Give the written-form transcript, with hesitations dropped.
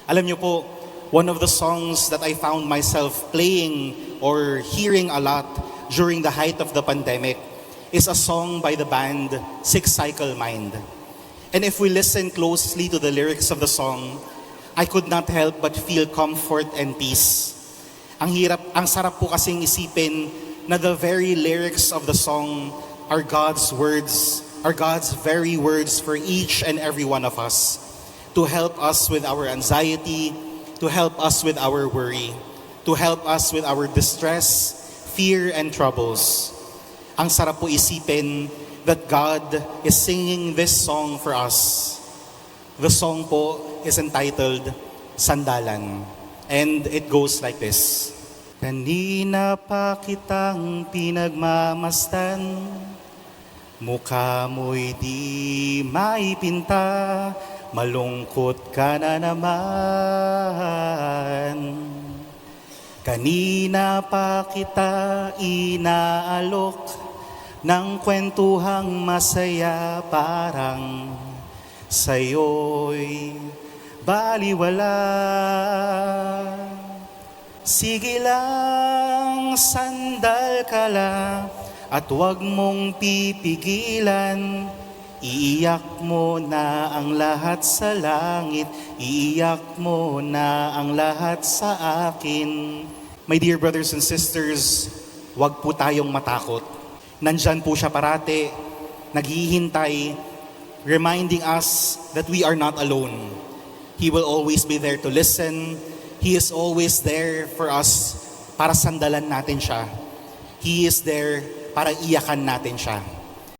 Alam niyo po, one of the songs that I found myself playing or hearing a lot during the height of the pandemic is a song by the band Six Cycle Mind. And if we listen closely to the lyrics of the song, I could not help but feel comfort and peace. Ang sarap po kasing isipin na the very lyrics of the song are God's words, are God's very words for each and every one of us to help us with our anxiety, to help us with our worry, to help us with our distress, fear, and troubles. Ang sarap po isipin that God is singing this song for us. The song po is entitled Sandalan. And it goes like this. Kanina pa kitang pinagmamastan, mukha mo'y di maipinta, malungkot ka na naman. Kanina pa kita inaalok ng kwentuhang masaya, parang sa'yo'y baliwala. Sige lang, sandal ka lang, at huwag mong pipigilan. Iiyak mo na ang lahat sa langit, iiyak mo na ang lahat sa akin. My dear brothers and sisters, huwag po tayong matakot. Nandyan po siya parate, naghihintay, reminding us that we are not alone. He will always be there to listen. He is always there for us para sandalan natin siya. He is there para iyakan natin siya.